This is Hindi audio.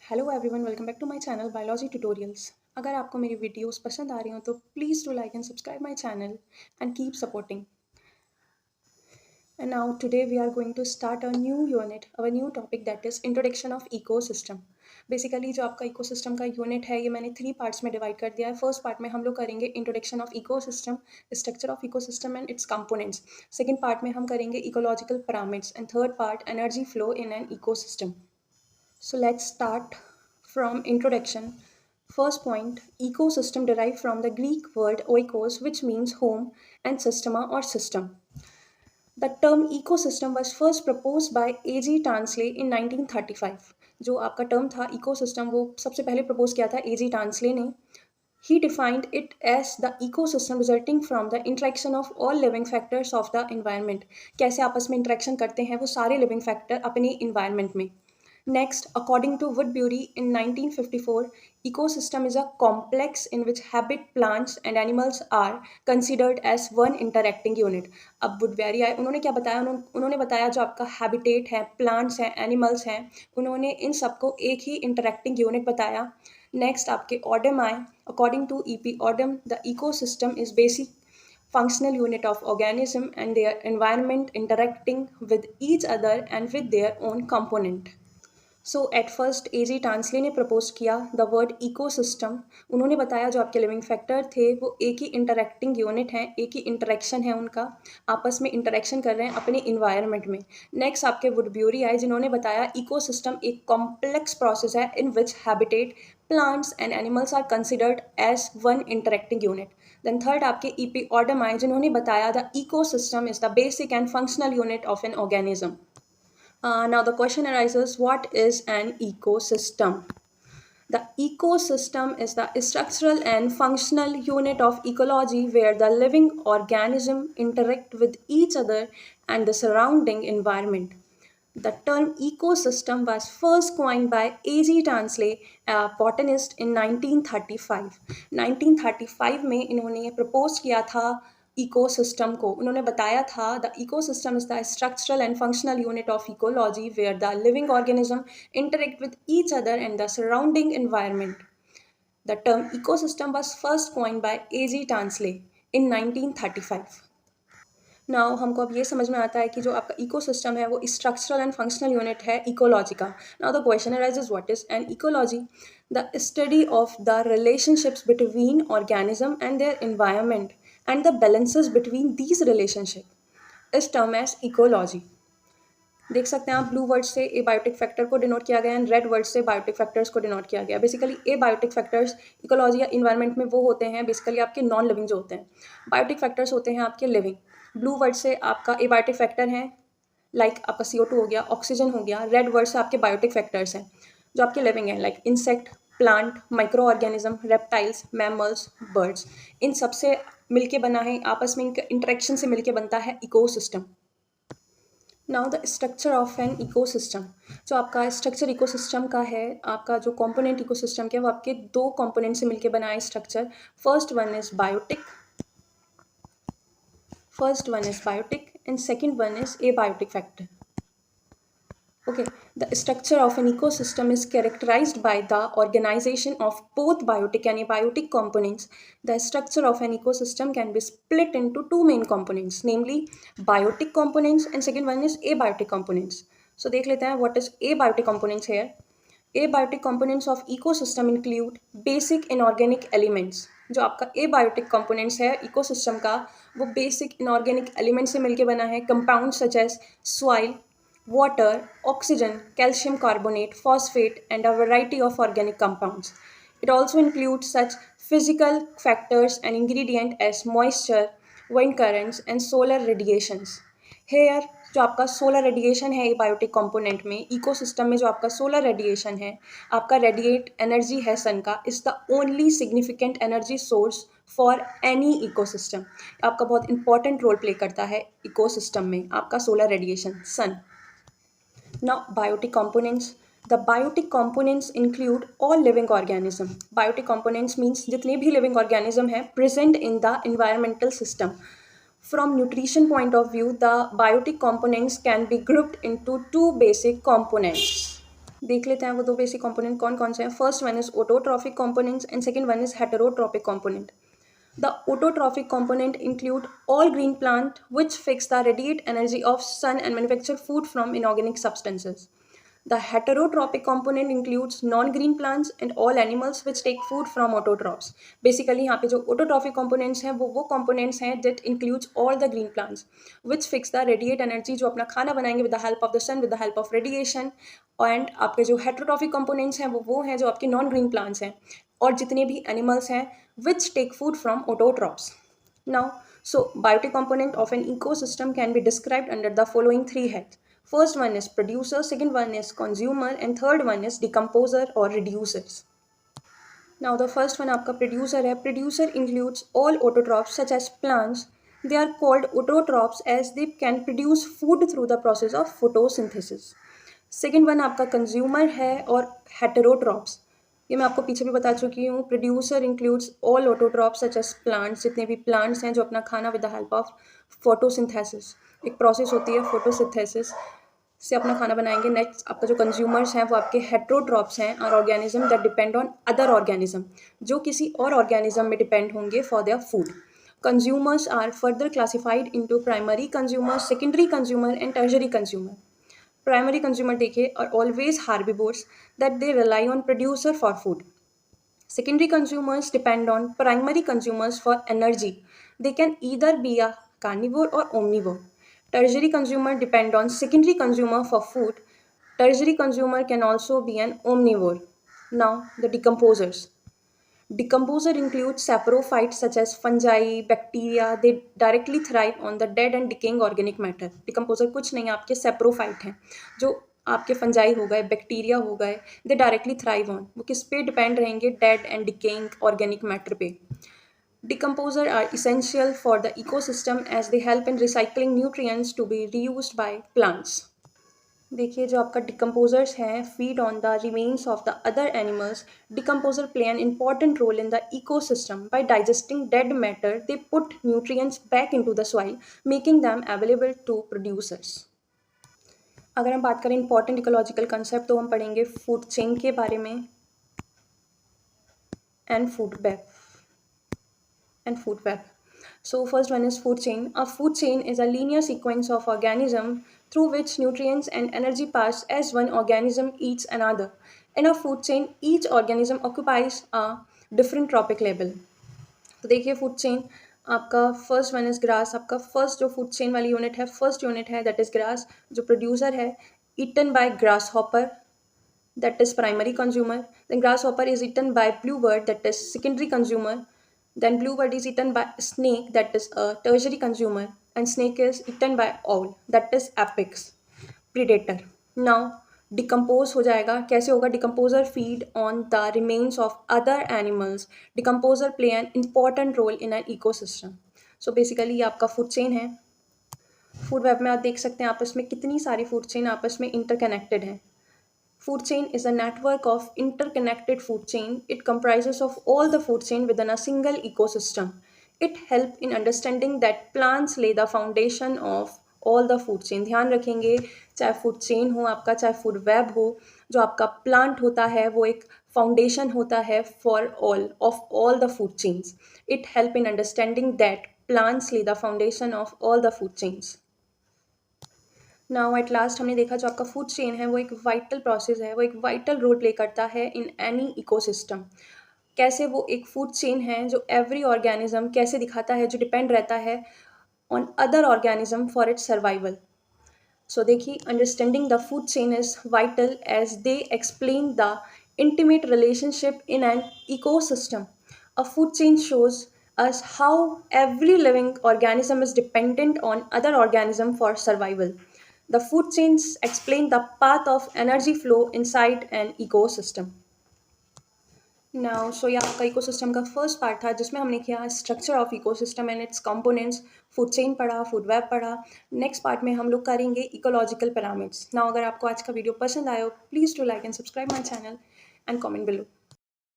Hello everyone, welcome back to my channel biology tutorials. अगर आपको मेरी वीडियोस पसंद आ रही हो तो please do like and subscribe my channel and keep supporting. And now today we are going to start a new unit, our new topic that is introduction of ecosystem. Basically जो आपका इकोसिस्टम का यूनिट है ये मैंने 3 पार्ट्स में डिवाइड कर दिया है। फर्स्ट पार्ट में हम लोग करेंगे introduction of ecosystem, structure of ecosystem and it's components. Second part में हम करेंगे ecological pyramids and third part energy flow in an ecosystem. So let's start from introduction. First point, ecosystem derived from the Greek word oikos, which means home, and systema or system. The term ecosystem was first proposed by A.G. Tansley in 1935. जो आपका टर्म था इकोसिस्टम वो सबसे पहले प्रपोज किया था A.G. Tansley ने. He defined it as the ecosystem resulting from the interaction of all living factors of the environment. कैसे आपस में इंटरेक्शन करते हैं वो सारे लिविंग फैक्टर अपने इन्वायरमेंट में. Next, according to Woodbury in 1954, ecosystem is a complex in which habit plants and animals are considered as one interacting unit. अब वुडबेरी आए, उन्होंने क्या बताया? उन्होंने बताया जो आपका हैबिटेट है, प्लांट्स हैं, एनिमल्स हैं, उन्होंने इन सबको एक ही इंटरेक्टिंग यूनिट बताया. नेक्स्ट आपके ऑडम आए. According to E.P. Odum, the ecosystem is basic functional unit of organism and their environment interacting with each other and with their own component. So at first A.G. Tansley ने प्रपोज किया द वर्ड इकोसिस्टम. उन्होंने बताया जो आपके लिविंग फैक्टर थे वो एक ही इंटरेक्टिंग यूनिट हैं, एक ही इंटरेक्शन है उनका, आपस में इंटरेक्शन कर रहे हैं अपने इन्वायरमेंट में. नेक्स्ट आपके वुडब्यूरी आए जिन्होंने बताया इकोसिस्टम एक कॉम्प्लेक्स प्रोसेस है in which habitat plants and animals are considered as one interacting unit. Then third आपके E.P. ऑडम आए जिन्होंने बताया the ecosystem is the basic and functional unit of an organism. Now the question arises, what is an ecosystem? The ecosystem is the structural and functional unit of ecology where the living organism interact with each other and the surrounding environment. The term ecosystem was first coined by A.G. Tansley, a botanist in 1935. 1935 में इन्होंने प्रपोज किया था इकोसिस्टम को. उन्होंने बताया था the ecosystem is the structural and functional unit of ecology where the living organism interact with each other and the surrounding environment. The term ecosystem was first coined by A.G. Tansley in 1935. Now हमको अब ये समझ में आता है कि जो आपका इकोसिस्टम है वो स्ट्रक्चरल एंड फंक्शनल यूनिट है इकोलॉजी का. Now the question arises, what is an ecology? The study of the relationships between organism and their environment and the balances between these relationship is term as ecology. देख सकते हैं आप ब्लू वर्ड से ए बायोटिक फैक्टर को डिनोट किया गया एंड रेड वर्ड से बायोटिक फैक्टर्स को डिनोट किया गया. Basically abiotic factors ecology या इन्वायरमेंट में वो होते हैं बेसिकली आपके नॉन लिविंग जो होते हैं. बायोटिक फैक्टर्स होते हैं आपके लिविंग. ब्लू वर्ड से आपका ए बायोटिक फैक्टर है लाइक आपका CO2 हो गया, ऑक्सीजन हो गया. रेड वर्ड से आपके बायोटिक फैक्टर्स हैं जो आपके लिविंग हैं like insect, plant, micro organism, reptiles, mammals, birds. इन सबसे मिलके बना है, आपस में इंटरेक्शन से मिलके बनता है ecosystem. Now the structure of an ecosystem. जो आपका स्ट्रक्चर इकोसिस्टम का है, आपका जो कंपोनेंट इकोसिस्टम के वो आपके दो कंपोनेंट से मिलके बना है structure. First one is biotic and second one is abiotic factor. Okay, the structure of an ecosystem is characterized by the organization of both biotic and abiotic components. The structure of an ecosystem can be split into two main components, namely biotic components and second one is abiotic components. So देख लेते हैं what is abiotic components here. Abiotic components of ecosystem include basic inorganic elements. जो आपका abiotic components है ecosystem का वो basic inorganic element से मिलके बना है. Compounds such as soil, water, oxygen, calcium carbonate, phosphate and a variety of organic compounds. It also includes such physical factors and ingredients as moisture, wind currents and solar radiations. Here जो आपका सोलर रेडिएशन है बायोटिक कंपोनेंट में, इकोसिस्टम में जो आपका सोलर रेडिएशन है, आपका रेडिएट एनर्जी है सन का, is the only significant energy source for any ecosystem. आपका बहुत इंपॉर्टेंट रोल प्ले करता है इकोसिस्टम में आपका solar radiation sun. Now biotic components. The biotic components include all living organism. Biotic components means जितने भी लिविंग ऑर्गेनिज्म है present in the environmental system. From nutrition point of view, the biotic components can be grouped into two basic components. देख लेते हैं वो दो बेसिक कंपोनेंट कौन कौन से हैं. First one is autotrophic components and second one is heterotrophic component. The autotrophic component include all green plant which fix the radiate energy of sun and manufacture food from inorganic substances. The heterotrophic component includes non-green plants and all animals which take food from autotrophs. Basically यहाँ पे जो autotrophic components हैं वो components हैं that includes all the green plants which fix the radiate energy जो अपना खाना बनाएंगे with the help of the sun with the help of radiation. and आपके जो heterotrophic components हैं वो हैं जो आपके non-green plants हैं और जितने भी animals हैं which take food from autotrophs. Now, so biotic component of an ecosystem can be described under the following three heads. First one is producer, second one is consumer, and third one is decomposer or reducers. Now the first one आपका producer है. Producer includes all autotrophs such as plants. They are called autotrophs as they can produce food through the process of photosynthesis. Second one आपका consumer है और heterotrophs. ये मैं आपको पीछे भी बता चुकी हूँ. Producer includes all autotrophs such as plants, जितने भी प्लांट्स हैं जो अपना खाना with the help of photosynthesis, एक प्रोसेस होती है फोटोसिंथेसिस से अपना खाना बनाएंगे. नेक्स्ट आपका जो कंज्यूमर्स हैं वो आपके हेट्रोट्रॉप्स हैं और organism that depend on other organism, जो किसी और ऑर्गेनिज्म में डिपेंड होंगे for their food. Consumers are further classified into primary consumer, secondary consumer and tertiary consumer. Primary consumer देखिए are always herbivores that they rely on producer for food. Secondary consumers depend on primary consumers for energy. They can either be a carnivore or omnivore. Tertiary consumer depend on secondary consumer for food. Tertiary consumer can also be an omnivore. Now the decomposers. Decomposer includes saprophytes such as fungi, bacteria. They directly thrive on the dead and decaying organic matter. Decomposer कुछ नहीं, आपके saprophyte हैं जो आपके फंजाई हो गए, बैक्टीरिया हो गए. दे डायरेक्टली थ्राइव ऑन, वो किस पे डिपेंड रहेंगे? Dead and decaying organic matter पे. Decomposer are essential for the ecosystem as they help in recycling nutrients to be reused by plants. देखिए जो आपका डिकम्पोजर्स हैं feed on the remains of the other animals. Decomposer play an important role in the ecosystem by digesting dead matter. They put nutrients back into the soil making them available to producers. अगर हम बात करें इंपॉर्टेंट इकोलॉजिकल कंसेप्ट तो हम पढ़ेंगे फूड चेन के बारे में and food web. So first one is food chain. A food chain is a linear sequence of organisms through which nutrients and energy pass as one organism eats another. In a food chain, each organism occupies a different trophic level. तो देखिए फूड चेन आपका फर्स्ट वन इज ग्रास. आपका फर्स्ट जो फूड चेन वाली यूनिट है, फर्स्ट यूनिट है दैट इज ग्रास. जो प्रोड्यूसर है eaten by grasshopper, that is primary consumer. Then grasshopper is eaten by bluebird, that is secondary consumer. Then bluebird is eaten by snake, that is a tertiary consumer. And snake is eaten by owl, that is apex predator. Now decompose हो जाएगा. कैसे होगा? Decomposer feed on the remains of other animals. Decomposer play an important role in an ecosystem. So basically ये आपका फूड चेन है. फूड वेब में आप देख सकते हैं आपस में कितनी सारी फूड चेन आपस में इंटरकनेक्टेड हैं. Food chain is a network of interconnected food chain. It comprises of all the food chain within a single ecosystem. It helps in understanding that plants lay the foundation of all the food chain. ध्यान रखेंगे चाहे फूड चेन हो आपका, चाहे फूड वेब हो, जो आपका प्लांट होता है वो एक फाउंडेशन होता है for all of all the food chains. It help in understanding that plants lay the foundation of all the food chains. Now at last हमने देखा जो आपका फूड चेन है वो एक वाइटल प्रोसेस है, वो एक वाइटल रोल प्ले करता है इन एनी इकोसिस्टम. कैसे वो एक फूड चेन है जो एवरी ऑर्गेनिज्म कैसे दिखाता है, जो डिपेंड रहता है on other organism for its survival. So देखिए understanding the food chain is vital as they explain the intimate relationship in an ecosystem. A food chain shows us how every living organism is dependent on other organism for survival. The food chains explain the path of energy flow inside an ecosystem. Now, so ये आपका इकोसिस्टम का फर्स्ट पार्ट था जिसमें हमने किया structure of ecosystem and it's components. Food chain पढ़ा, फूड वेब पढ़ा. नेक्स्ट पार्ट में हम लोग करेंगे इकोलॉजिकल पिरामिड्स. नाउ अगर आपको आज का वीडियो पसंद आया हो please to like and subscribe my channel and comment below.